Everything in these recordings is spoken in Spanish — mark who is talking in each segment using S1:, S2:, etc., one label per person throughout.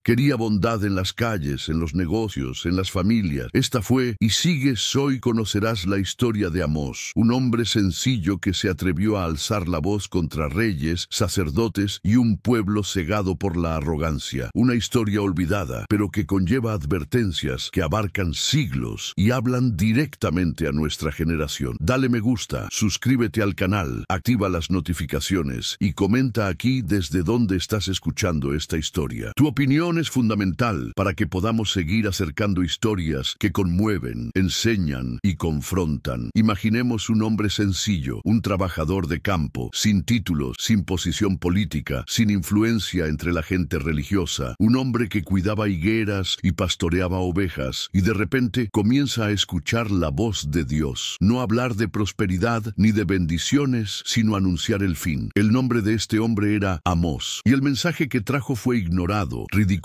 S1: Quería bondad en las calles, en los negocios, en las familias. Esta fue y sigues hoy conocerás la historia de Amós, un hombre sencillo que se atrevió a alzar la voz contra reyes, sacerdotes y un pueblo cegado por la arrogancia. Una historia olvidada, pero que conlleva advertencias que abarcan siglos y hablan directamente a nuestra generación. Dale me gusta, suscríbete al canal, activa las notificaciones y comenta aquí desde dónde estás escuchando esta historia. Tu opinión es fundamental para que podamos seguir acercando historias que conmueven, enseñan y confrontan. Imaginemos un hombre sencillo, un trabajador de campo, sin títulos, sin posición política, sin influencia entre la gente religiosa, un hombre que cuidaba higueras y pastoreaba ovejas, y de repente comienza a escuchar la voz de Dios, no hablar de prosperidad ni de bendiciones, sino anunciar el fin. El nombre de este hombre era Amós, y el mensaje que trajo fue ignorado, ridiculizado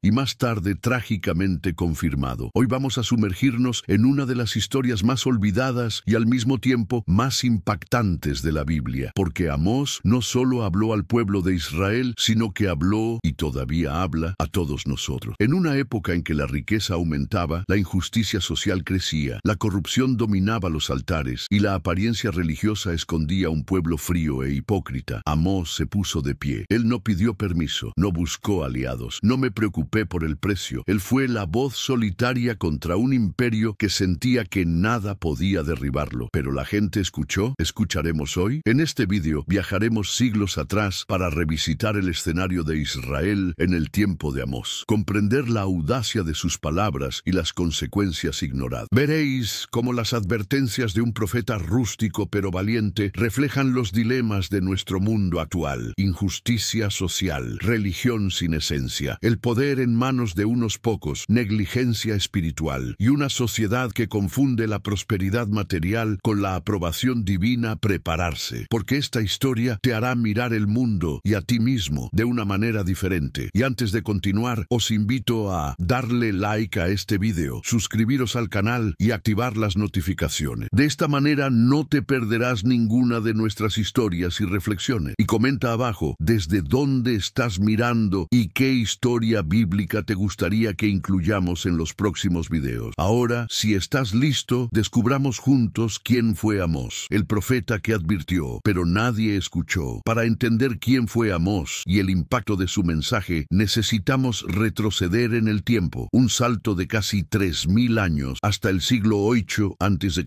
S1: y más tarde trágicamente confirmado. Hoy vamos a sumergirnos en una de las historias más olvidadas y al mismo tiempo más impactantes de la Biblia, porque Amós no solo habló al pueblo de Israel, sino que habló y todavía habla a todos nosotros. En una época en que la riqueza aumentaba, la injusticia social crecía, la corrupción dominaba los altares y la apariencia religiosa escondía un pueblo frío e hipócrita, Amós se puso de pie. Él no pidió permiso, no buscó aliados, no me preocupé por el precio. Él fue la voz solitaria contra un imperio que sentía que nada podía derribarlo. Pero la gente escuchó. ¿Escucharemos hoy? En este vídeo viajaremos siglos atrás para revisitar el escenario de Israel en el tiempo de Amós, comprender la audacia de sus palabras y las consecuencias ignoradas. Veréis cómo las advertencias de un profeta rústico pero valiente reflejan los dilemas de nuestro mundo actual: injusticia social, religión sin esencia, el poder en manos de unos pocos, negligencia espiritual y una sociedad que confunde la prosperidad material con la aprobación divina. Prepararse, porque esta historia te hará mirar el mundo y a ti mismo de una manera diferente. Y antes de continuar, os invito a darle like a este video, suscribiros al canal y activar las notificaciones. De esta manera no te perderás ninguna de nuestras historias y reflexiones. Y comenta abajo desde dónde estás mirando y qué historia bíblica te gustaría que incluyamos en los próximos videos. Ahora, si estás listo, descubramos juntos quién fue Amós, el profeta que advirtió, pero nadie escuchó. Para entender quién fue Amós y el impacto de su mensaje, necesitamos retroceder en el tiempo, un salto de casi 3000 años hasta el siglo VIII a.C.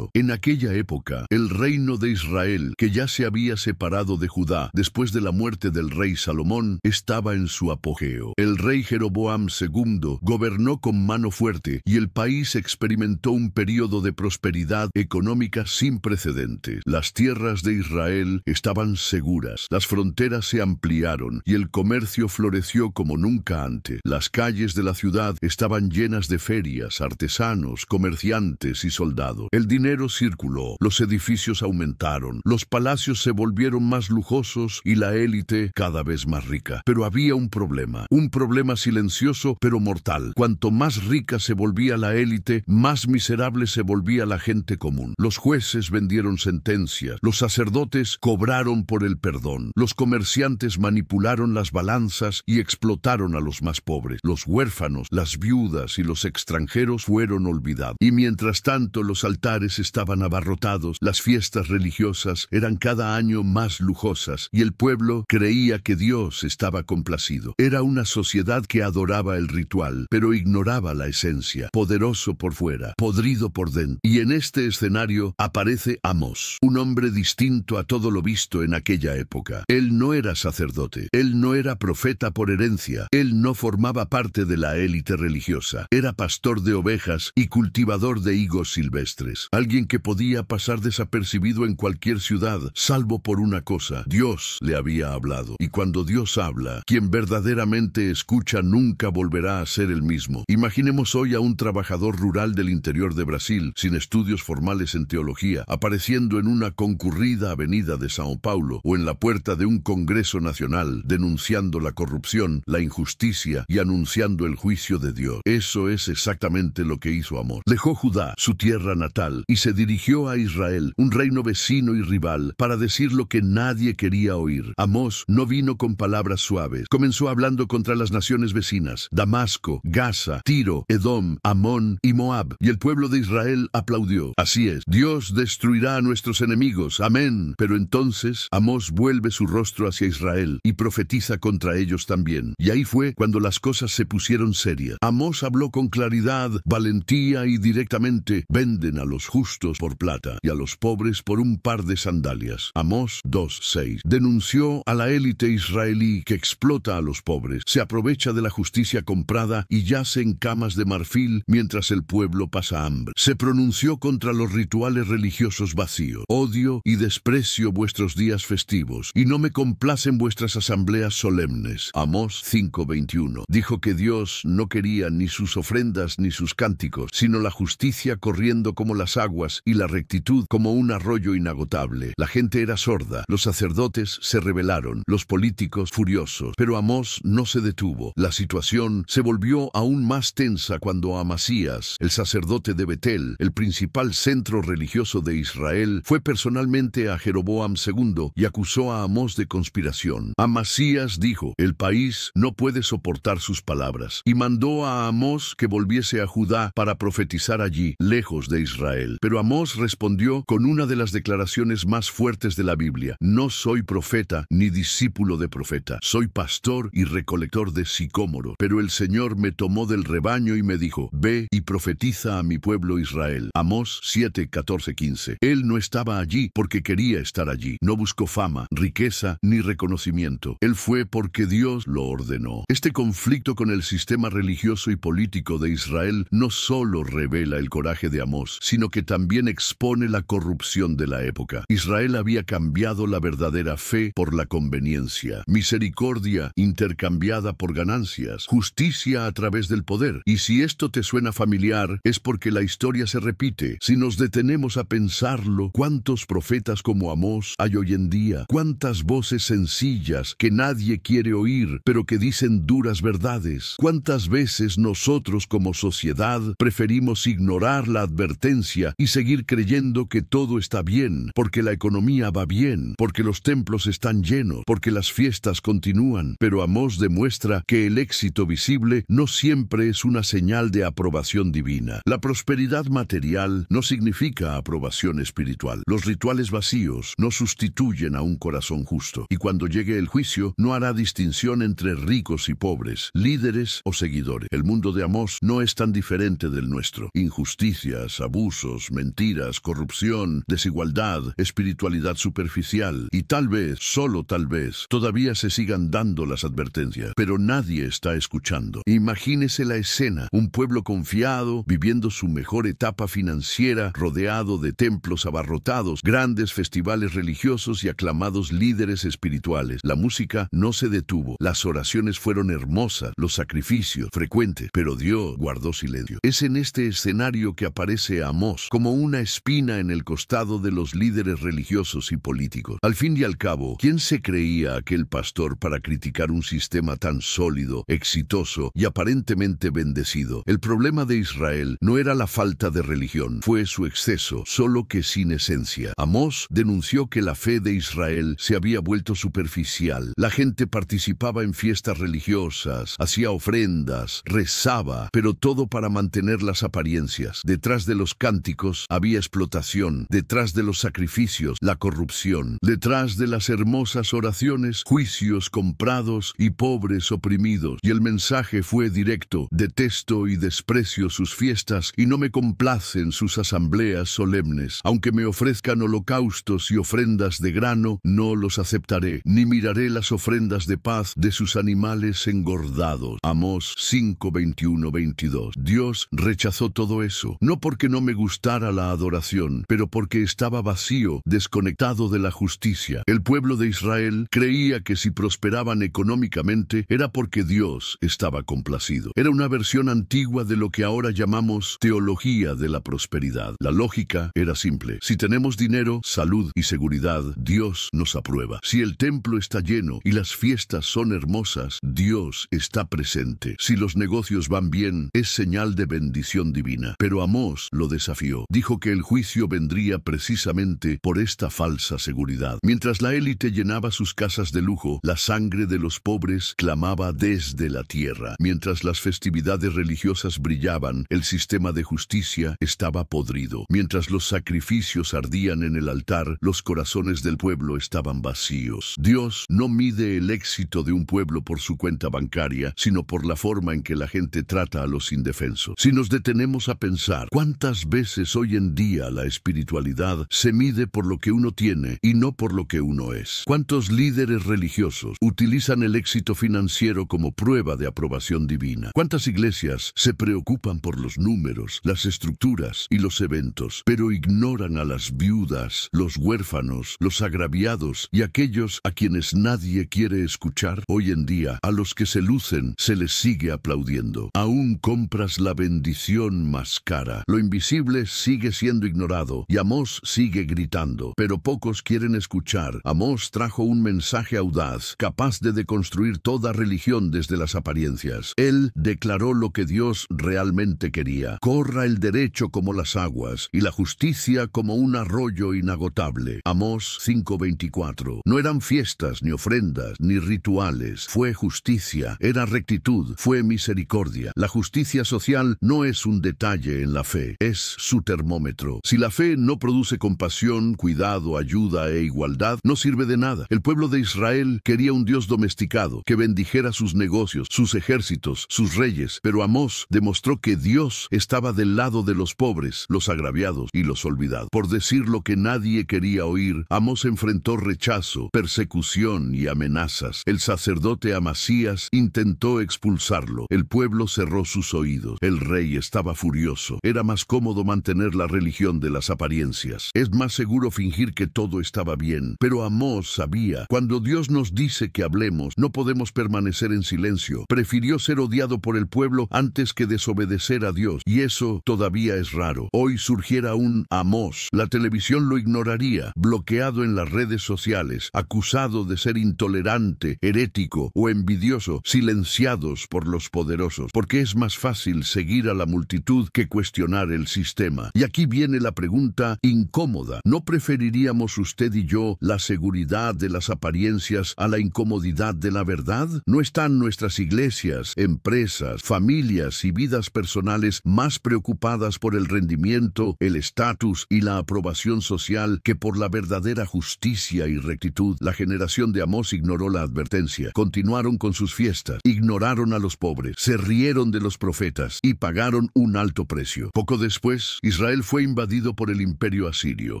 S1: En aquella época, el reino de Israel, que ya se había separado de Judá después de la muerte del rey Salomón, estaba en su apogeo. El rey Jeroboam II gobernó con mano fuerte y el país experimentó un período de prosperidad económica sin precedentes. Las tierras de Israel estaban seguras, las fronteras se ampliaron y el comercio floreció como nunca antes. Las calles de la ciudad estaban llenas de ferias, artesanos, comerciantes y soldados. El dinero circuló, los edificios aumentaron, los palacios se volvieron más lujosos y la élite cada vez más rica. Pero había un problema silencioso pero mortal. Cuanto más rica se volvía la élite, más miserable se volvía la gente común. Los jueces vendieron sentencias, los sacerdotes cobraron por el perdón, los comerciantes manipularon las balanzas y explotaron a los más pobres. Los huérfanos, las viudas y los extranjeros fueron olvidados. Y mientras tanto los altares estaban abarrotados, las fiestas religiosas eran cada año más lujosas y el pueblo creía que Dios estaba complacido. Era una sociedad que adoraba el ritual, pero ignoraba la esencia, poderoso por fuera, podrido por dentro. Y en este escenario aparece Amós, un hombre distinto a todo lo visto en aquella época. Él no era sacerdote, él no era profeta por herencia, él no formaba parte de la élite religiosa, era pastor de ovejas y cultivador de higos silvestres. Alguien que podía pasar desapercibido en cualquier ciudad, salvo por una cosa: Dios le había hablado. Y cuando Dios habla, quien verdaderamente escucha nunca volverá a ser el mismo. Imaginemos hoy a un trabajador rural del interior de Brasil, sin estudios formales en teología, apareciendo en una concurrida avenida de São Paulo o en la puerta de un congreso nacional, denunciando la corrupción, la injusticia y anunciando el juicio de Dios. Eso es exactamente lo que hizo Amós. Dejó Judá, su tierra natal, y se dirigió a Israel, un reino vecino y rival, para decir lo que nadie quería oír. Amós no vino con palabras suaves, comenzó hablando contra las naciones vecinas, Damasco, Gaza, Tiro, Edom, Amón y Moab. Y el pueblo de Israel aplaudió. Así es, Dios destruirá a nuestros enemigos. Amén. Pero entonces Amós vuelve su rostro hacia Israel y profetiza contra ellos también. Y ahí fue cuando las cosas se pusieron serias. Amós habló con claridad, valentía y directamente: venden a los justos por plata y a los pobres por un par de sandalias. Amós 2:6. Denunció a la élite israelí que explota a los pobres, se aprovecha de la justicia comprada y yace en camas de marfil mientras el pueblo pasa hambre. Se pronunció contra los rituales religiosos vacíos. Odio y desprecio vuestros días festivos y no me complacen vuestras asambleas solemnes. Amós 5:21. Dijo que Dios no quería ni sus ofrendas ni sus cánticos, sino la justicia corriendo como las aguas y la rectitud como un arroyo inagotable. La gente era sorda, los sacerdotes se rebelaron, los políticos furiosos, pero Amós no se detuvo. La situación se volvió aún más tensa cuando Amasías, el sacerdote de Betel, el principal centro religioso de Israel, fue personalmente a Jeroboam II y acusó a Amós de conspiración. Amasías dijo: el país no puede soportar sus palabras, y mandó a Amós que volviese a Judá para profetizar allí, lejos de Israel. Pero Amós respondió con una de las declaraciones más fuertes de la Biblia: no soy profeta ni discípulo de profeta, soy pastor y recolector de sicómoro. Pero el Señor me tomó del rebaño y me dijo: ve y profetiza a mi pueblo Israel. Amós 7:14-15. Él no estaba allí porque quería estar allí. No buscó fama, riqueza ni reconocimiento. Él fue porque Dios lo ordenó. Este conflicto con el sistema religioso y político de Israel no solo revela el coraje de Amós, sino que también expone la corrupción de la época. Israel había cambiado la verdadera fe por la conveniencia, misericordia intercambiada por ganancias, justicia a través del poder. Y si esto te suena familiar, es porque la historia se repite. Si nos detenemos a pensarlo, ¿cuántos profetas como Amós hay hoy en día? ¿Cuántas voces sencillas que nadie quiere oír, pero que dicen duras verdades? ¿Cuántas veces nosotros como sociedad preferimos ignorar la advertencia y seguir creyendo que todo está bien, porque la economía va bien, porque los templos están llenos, porque las fiestas continúan? Pero Amós demuestra que el éxito visible no siempre es una señal de aprobación divina. La prosperidad material no significa aprobación espiritual. Los rituales vacíos no sustituyen a un corazón justo. Y cuando llegue el juicio, no hará distinción entre ricos y pobres, líderes o seguidores. El mundo de Amós no es tan diferente del nuestro. Injusticias, abusos, mentiras, corrupción, desigualdad, espiritualidad superficial. Y tal vez, solo tal vez, todavía se sigan dando las advertencias. Pero nadie está escuchando. Imagínese la escena: un pueblo confiado, viviendo su mejor etapa financiera, rodeado de templos abarrotados, grandes festivales religiosos y aclamados líderes espirituales. La música no se detuvo, las oraciones fueron hermosas, los sacrificios frecuentes, pero Dios guardó silencio. Es en este escenario que aparece Amós como una espina en el costado de los líderes religiosos y políticos. Al fin y al cabo, ¿quién se creía aquel pastor para criticar un sistema tan sólido, exitoso y aparentemente bendecido? El problema de Israel no era la falta de religión, fue su exceso, solo que sin esencia. Amós denunció que la fe de Israel se había vuelto superficial. La gente participaba en fiestas religiosas, hacía ofrendas, rezaba, pero todo para mantener las apariencias. Detrás de los cánticos había explotación, detrás de los sacrificios, la corrupción, detrás de las hermosas oraciones, juicios comprados y pobres oprimidos. Y el mensaje fue directo: detesto y desprecio sus fiestas y no me complacen sus asambleas solemnes. Aunque me ofrezcan holocaustos y ofrendas de grano, no los aceptaré, ni miraré las ofrendas de paz de sus animales engordados. Amós 5:21-22. Dios rechazó todo eso, no porque no me gustara la adoración, pero porque estaba vacío, desconectado de la justicia. El pueblo de Israel creía que si prosperaban económicamente era porque Dios estaba complacido. Era una versión antigua de lo que ahora llamamos teología de la prosperidad. La lógica era simple: si tenemos dinero, salud y seguridad, Dios nos aprueba. Si el templo está lleno y las fiestas son hermosas, Dios está presente. Si los negocios van bien, es señal de bendición divina. Pero Amós lo desafió. Dijo que el juicio vendría precisamente por esta falsa seguridad. Mientras la élite llenaba sus casas de lujo, la sangre de los pobres clamaba desde la tierra. Mientras las festividades religiosas brillaban, el sistema de justicia estaba podrido. Mientras los sacrificios ardían en el altar, los corazones del pueblo estaban vacíos. Dios no mide el éxito de un pueblo por su cuenta bancaria, sino por la forma en que la gente trata a los indefensos. Si nos detenemos a pensar, ¿cuántas veces hoy en día la espiritualidad se mide por lo que uno tiene y no por lo que uno es? ¿Cuántos líderes religiosos utilizan el éxito financiero como prueba de aprobación divina? ¿Cuántas iglesias se preocupan por los números, las estructuras y los eventos, pero ignoran a las viudas, los huérfanos, los agraviados y aquellos a quienes nadie quiere escuchar? Hoy en día, a los que se lucen se les sigue aplaudiendo. Aún compras la bendición más cara. Lo invisible sigue siendo ignorado y Amós sigue gritando, pero pocos quieren escuchar. Amós trajo un mensaje audaz, capaz de deconstruir toda religión desde las apariencias. Él declaró lo que Dios realmente quería: corra el derecho como las aguas y la justicia como un arroyo inagotable. Amós 5:24. No eran fiestas, ni ofrendas, ni rituales. Fue justicia, era rectitud, fue misericordia. La justicia social no es un detalle en la fe, es su termómetro. Si la fe no produce compasión, cuidado, ayuda e igualdad, no sirve de nada. El pueblo de Israel quería un Dios domesticado, que bendijera sus negocios, sus ejércitos, sus reyes, pero Amós demostró que Dios estaba del lado de los pobres, los agraviados y los olvidados. Por decir lo que nadie quería oír, Amós enfrentó rechazo, persecución y amenazas. El sacerdote Amasías intentó expulsarlo. El pueblo cerró sus oídos. El rey estaba furioso. Era más cómodo mantener la religión de las apariencias. Es más seguro fingir que todo estaba bien. Pero Amós sabía, cuando Dios nos dice que hablemos, no podemos permanecer en silencio. Prefirió ser odiado por el pueblo antes que desobedecer a Dios. Y eso todavía es raro. Hoy surgiera un Amós, la televisión lo ignoraría, bloqueado en las redes sociales, acusado de ser intolerante, herético o envidioso, silenciados por los poderosos, porque es más fácil seguir a la multitud que cuestionar el sistema. Y aquí viene la pregunta incómoda: ¿no preferiríamos usted y yo la seguridad de las apariencias a la incomodidad de la verdad? ¿No están nuestras iglesias, empresas, familias y vidas personales más preocupadas por el rendimiento, el estatus y la aprobación social que por la verdadera justicia y rectitud? La generación de Amós ignoró la advertencia, continuaron con sus fiestas, ignoraron a los pobres, se rieron de los profetas y pagaron un alto precio. Poco después, Israel fue invadido por el imperio asirio,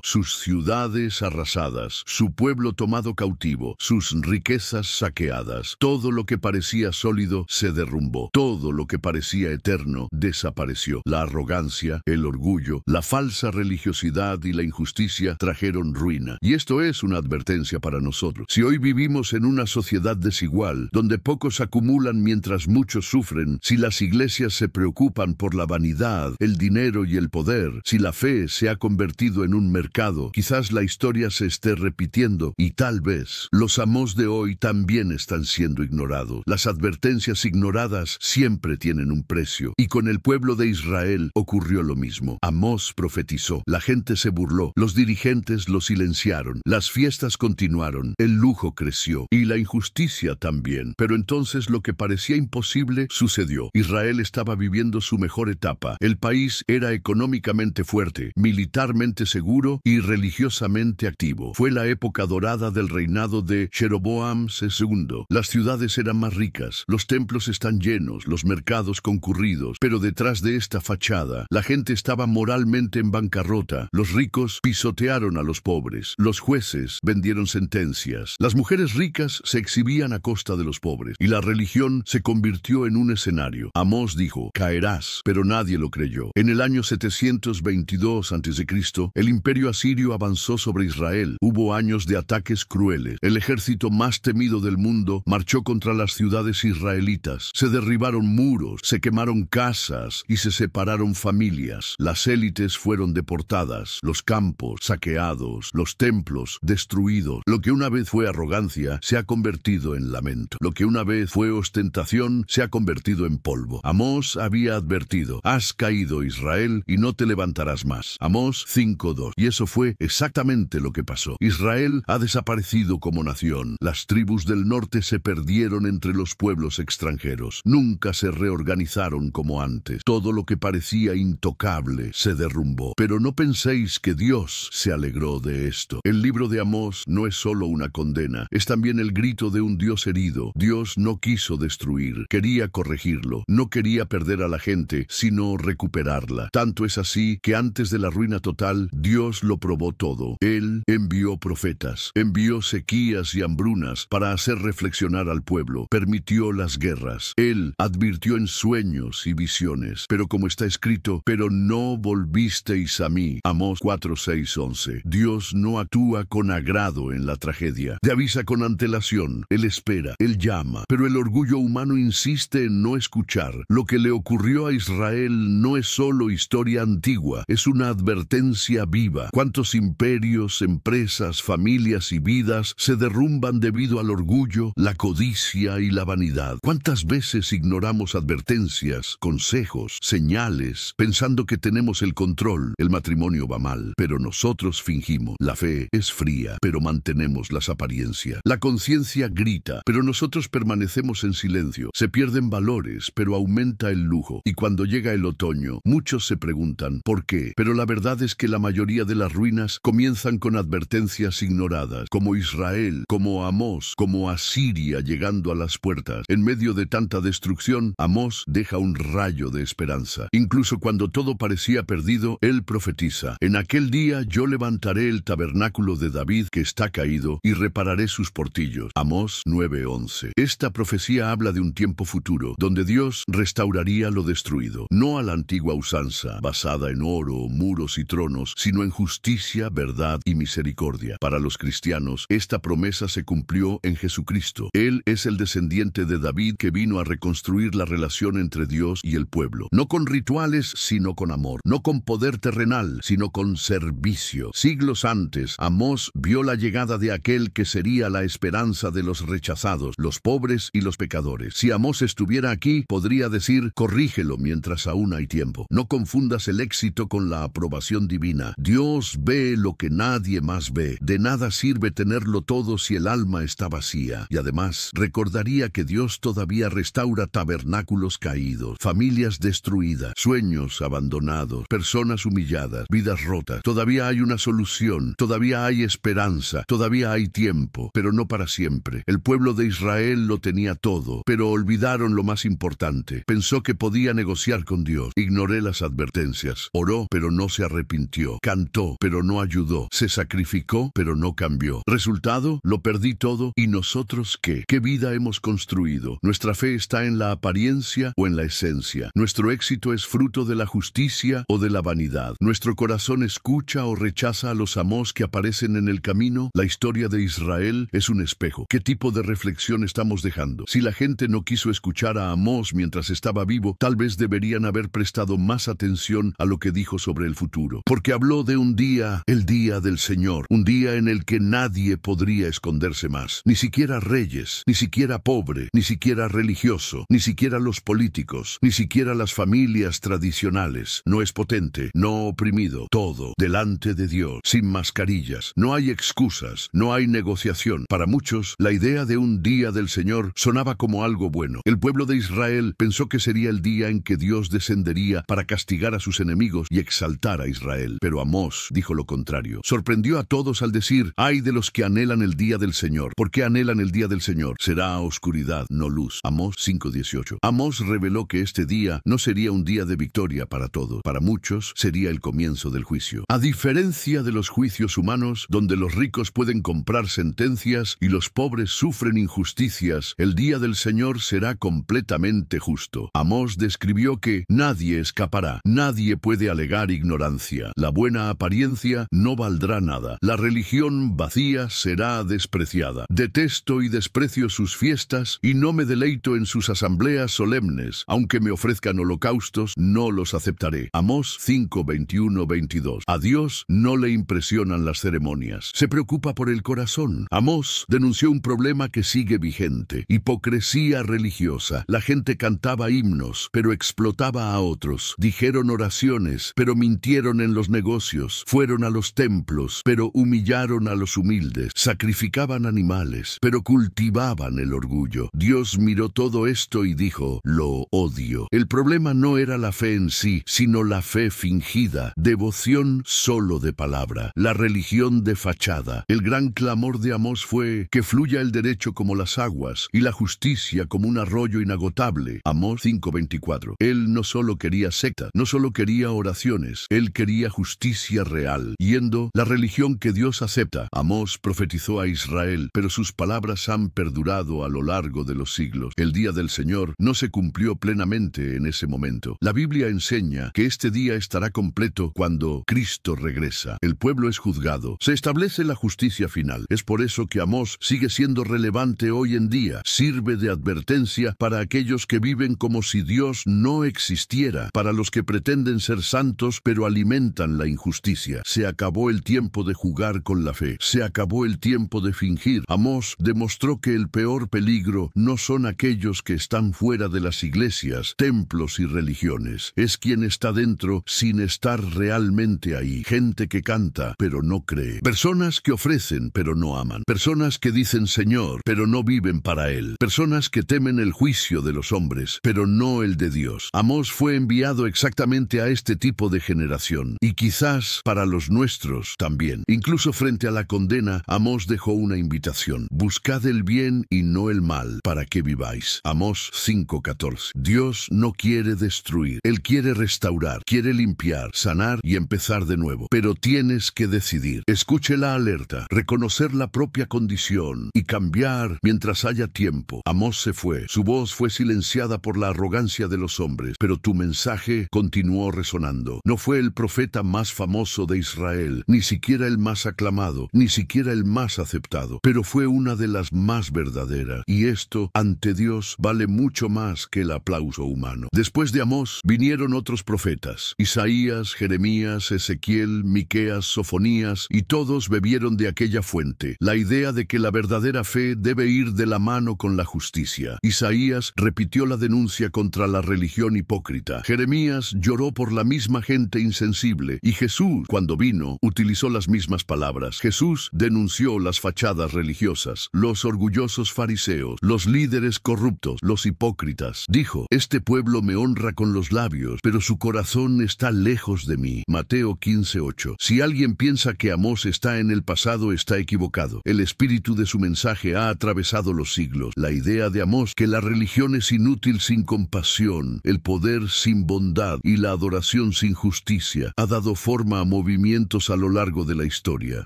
S1: sus ciudades arrasadas, su pueblo tomado cautivo, sus riquezas saqueadas. Todo lo que parecía sólido se derrumbó, todo lo que parecía eterno desapareció. La arrogancia, el orgullo, la falsa religiosidad y la injusticia trajeron ruina. Y esto es una advertencia para nosotros. Si hoy vivimos en una sociedad desigual, donde pocos acumulan mientras muchos sufren, si las iglesias se preocupan por la vanidad, el dinero y el poder, si la fe se ha convertido en un mercado, quizás la historia se esté repitiendo y tal vez los Amós de hoy también están siendo ignorados. Las advertencias ignoradas siempre tienen un precio, y con el pueblo de Israel ocurrió lo mismo. Amós profetizó, la gente se burló, los dirigentes lo silenciaron, las fiestas continuaron, el lujo creció y la injusticia también. Pero entonces lo que parecía imposible sucedió. Israel estaba viviendo su mejor etapa. El país era económicamente fuerte, militarmente seguro y religiosamente activo. Fue la época dorada del reinado de Jeroboam II. Las ciudades eran más ricas, los templos están llenos, los mercados concurridos, pero detrás de esta fachada, la gente estaba moralmente en bancarrota. Los ricos pisotearon a los pobres, los jueces vendieron sentencias, las mujeres ricas se exhibían a costa de los pobres, y la religión se convirtió en un escenario. Amós dijo, caerás, pero nadie lo creyó. En el año 722 a.C., el imperio asirio avanzó sobre Israel. Hubo años de ataques crueles. El ejército más temido del mundo marchó contra las ciudades israelitas. Se derribaron muros, se quemaron casas y se separaron familias. Las élites fueron deportadas, los campos saqueados, los templos destruidos. Lo que una vez fue arrogancia se ha convertido en lamento. Lo que una vez fue ostentación se ha convertido en polvo. Amós había advertido, has caído, Israel, y no te levantarás más. Amós 5:2. Y eso fue exactamente lo que pasó. Israel ha desaparecido como nación. Las tribus del norte se perdieron perdieron entre los pueblos extranjeros. Nunca se reorganizaron como antes. Todo lo que parecía intocable se derrumbó. Pero no penséis que Dios se alegró de esto. El libro de Amós no es solo una condena, es también el grito de un Dios herido. Dios no quiso destruir, quería corregirlo. No quería perder a la gente, sino recuperarla. Tanto es así que antes de la ruina total, Dios lo probó todo. Él envió profetas, envió sequías y hambrunas para hacer reflexionar al pueblo, permitió las guerras. Él advirtió en sueños y visiones, pero como está escrito, pero no volvisteis a mí. Amós 4, 6, 11. Dios no actúa con agrado en la tragedia. Te avisa con antelación, Él espera, Él llama, pero el orgullo humano insiste en no escuchar. Lo que le ocurrió a Israel no es solo historia antigua, es una advertencia viva. ¿Cuántos imperios, empresas, familias y vidas se derrumban debido al orgullo, la codicia y la vanidad? ¿Cuántas veces ignoramos advertencias, consejos, señales, pensando que tenemos el control? El matrimonio va mal, pero nosotros fingimos. La fe es fría, pero mantenemos las apariencias. La conciencia grita, pero nosotros permanecemos en silencio. Se pierden valores, pero aumenta el lujo. Y cuando llega el otoño, muchos se preguntan, ¿por qué? Pero la verdad es que la mayoría de las ruinas comienzan con advertencias ignoradas, como Israel, como Amós, como Asiria llegando a las puertas. En medio de tanta destrucción, Amós deja un rayo de esperanza. Incluso cuando todo parecía perdido, él profetiza: en aquel día yo levantaré el tabernáculo de David que está caído y repararé sus portillos. Amós 9:11. Esta profecía habla de un tiempo futuro, donde Dios restauraría lo destruido, no a la antigua usanza, basada en oro, muros y tronos, sino en justicia, verdad y misericordia. Para los cristianos, esta promesa se cumplió en Jesucristo. Él es el descendiente de David que vino a reconstruir la relación entre Dios y el pueblo, no con rituales, sino con amor, no con poder terrenal, sino con servicio. Siglos antes, Amós vio la llegada de aquel que sería la esperanza de los rechazados, los pobres y los pecadores. Si Amós estuviera aquí, podría decir: corrígelo mientras aún hay tiempo. No confundas el éxito con la aprobación divina. Dios ve lo que nadie más ve. De nada sirve tenerlo todo si el alma está vacía. Y además, recordaría que Dios todavía restaura tabernáculos caídos, familias destruidas, sueños abandonados, personas humilladas, vidas rotas. Todavía hay una solución, todavía hay esperanza, todavía hay tiempo, pero no para siempre. El pueblo de Israel lo tenía todo, pero olvidaron lo más importante. Pensó que podía negociar con Dios. Ignoré las advertencias. Oró, pero no se arrepintió. Cantó, pero no ayudó. Se sacrificó, pero no cambió. Resultado, lo perdí todo. ¿Y nosotros qué? ¿Qué vida hemos construido? ¿Nuestra fe está en la apariencia o en la esencia? ¿Nuestro éxito es fruto de la justicia o de la vanidad? ¿Nuestro corazón escucha o rechaza a los Amós que aparecen en el camino? La historia de Israel es un espejo. ¿Qué tipo de reflexión estamos dejando? Si la gente no quiso escuchar a Amós mientras estaba vivo, tal vez deberían haber prestado más atención a lo que dijo sobre el futuro. Porque habló de un día, el día del Señor, un día en el que nadie podría esconderse más. Ni siquiera reyes, ni siquiera pobre, ni siquiera religioso, ni siquiera los políticos, ni siquiera las familias tradicionales. No es potente, no oprimido, todo delante de Dios, sin mascarillas. No hay excusas, no hay negociación. Para muchos, la idea de un día del Señor sonaba como algo bueno. El pueblo de Israel pensó que sería el día en que Dios descendería para castigar a sus enemigos y exaltar a Israel. Pero Amós dijo lo contrario. Sorprendió a todos al decir: ay de los que anhelan el día del Señor. ¿Por qué anhelan el día del Señor? Será oscuridad, no luz. Amós 5:18. Amós reveló que este día no sería un día de victoria para todos. Para muchos sería el comienzo del juicio. A diferencia de los juicios humanos, donde los ricos pueden comprar sentencias y los pobres sufren injusticias, el día del Señor será completamente justo. Amós describió que nadie escapará, nadie puede alegar ignorancia. La buena apariencia no valdrá nada. La religión vacía será despreciada. Detesto y desprecio sus fiestas y no me deleito en sus asambleas solemnes. Aunque me ofrezcan holocaustos, no los aceptaré. Amós 5:21-22. A Dios no le impresionan las ceremonias. Se preocupa por el corazón. Amós denunció un problema que sigue vigente: hipocresía religiosa. La gente cantaba himnos, pero explotaba a otros. Dijeron oraciones, pero mintieron en los negocios. Fueron a los templos, pero humillaron a los humildes. Sacrificaban animales, pero cultivaban amaban el orgullo. Dios miró todo esto y dijo, lo odio. El problema no era la fe en sí, sino la fe fingida, devoción solo de palabra, la religión de fachada. El gran clamor de Amós fue que fluya el derecho como las aguas y la justicia como un arroyo inagotable. Amós 5:24. Él no solo quería secta, no solo quería oraciones, él quería justicia real, yendo la religión que Dios acepta. Amós profetizó a Israel, pero sus palabras han perdurado a lo largo de los siglos. El día del Señor no se cumplió plenamente en ese momento. La Biblia enseña que este día estará completo cuando Cristo regresa. El pueblo es juzgado. Se establece la justicia final. Es por eso que Amós sigue siendo relevante hoy en día. Sirve de advertencia para aquellos que viven como si Dios no existiera, para los que pretenden ser santos pero alimentan la injusticia. Se acabó el tiempo de jugar con la fe. Se acabó el tiempo de fingir. Amós demostró que el peor peligro no son aquellos que están fuera de las iglesias, templos y religiones. Es quien está dentro sin estar realmente ahí. Gente que canta pero no cree. Personas que ofrecen pero no aman. Personas que dicen Señor pero no viven para Él. Personas que temen el juicio de los hombres pero no el de Dios. Amós fue enviado exactamente a este tipo de generación y quizás para los nuestros también. Incluso frente a la condena, Amós dejó una invitación. Buscad el bien y no el mal para que viváis. Amós 5:14. Dios no quiere destruir. Él quiere restaurar, quiere limpiar, sanar y empezar de nuevo. Pero tienes que decidir. Escuche la alerta, reconocer la propia condición y cambiar mientras haya tiempo. Amós se fue. Su voz fue silenciada por la arrogancia de los hombres, pero tu mensaje continuó resonando. No fue el profeta más famoso de Israel, ni siquiera el más aclamado, ni siquiera el más aceptado, pero fue una de las más verdaderas. Y esto, ante Dios, vale mucho más que el aplauso humano. Después de Amós, vinieron otros profetas: Isaías, Jeremías, Ezequiel, Miqueas, Sofonías, y todos bebieron de aquella fuente. La idea de que la verdadera fe debe ir de la mano con la justicia. Isaías repitió la denuncia contra la religión hipócrita. Jeremías lloró por la misma gente insensible. Y Jesús, cuando vino, utilizó las mismas palabras. Jesús denunció las fachadas religiosas, los orgullosos fariseos, los líderes corruptos, los hipócritas. Dijo, este pueblo me honra con los labios, pero su corazón está lejos de mí. Mateo 15:8. Si alguien piensa que Amós está en el pasado, está equivocado. El espíritu de su mensaje ha atravesado los siglos. La idea de Amós, que la religión es inútil sin compasión, el poder sin bondad y la adoración sin justicia, ha dado forma a movimientos a lo largo de la historia.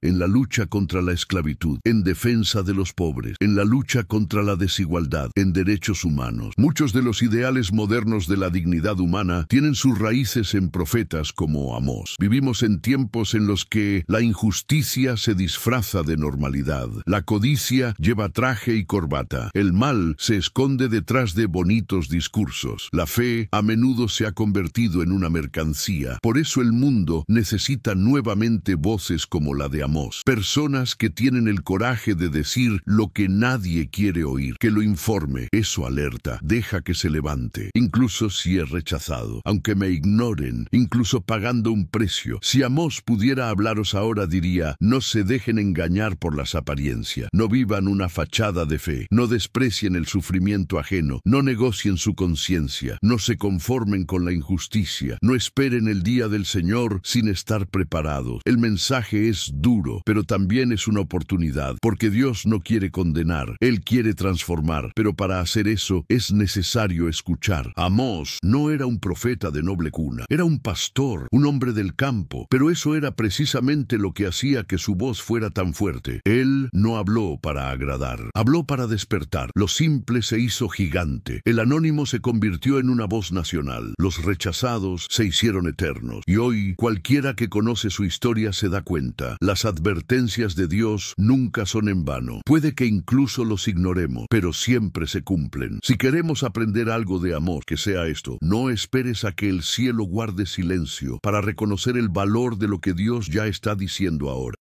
S1: En la lucha contra la esclavitud, en defensa de los pobres, en la lucha contra la desigualdad, en derechos humanos. Muchos de los ideales modernos de la dignidad humana tienen sus raíces en profetas como Amós. Vivimos en tiempos en los que la injusticia se disfraza de normalidad. La codicia lleva traje y corbata. El mal se esconde detrás de bonitos discursos. La fe a menudo se ha convertido en una mercancía. Por eso el mundo necesita nuevamente voces como la de Amós. Personas que tienen el coraje de decir lo que nadie quiere oír, que lo informe. Eso alerta, deja que se levante, incluso si es rechazado, aunque me ignoren, incluso pagando un precio. Si Amós pudiera hablaros ahora, diría, no se dejen engañar por las apariencias, no vivan una fachada de fe, no desprecien el sufrimiento ajeno, no negocien su conciencia, no se conformen con la injusticia, no esperen el día del Señor sin estar preparados. El mensaje es duro, pero también es una oportunidad, porque Dios no quiere condenar, Él quiere transformar, pero para hacer eso es necesario escuchar. Amós no era un profeta de noble cuna, era un pastor, un hombre del campo, pero eso era precisamente lo que hacía que su voz fuera tan fuerte. Él no habló para agradar, habló para despertar. Lo simple se hizo gigante, el anónimo se convirtió en una voz nacional, los rechazados se hicieron eternos, y hoy cualquiera que conoce su historia se da cuenta, las advertencias de Dios nunca son en vano. Puede que incluso los ignoremos, pero siempre se cumplen. Si queremos aprender algo de Amós, que sea esto: no esperes a que el cielo guarde silencio para reconocer el valor de lo que Dios ya está diciendo ahora.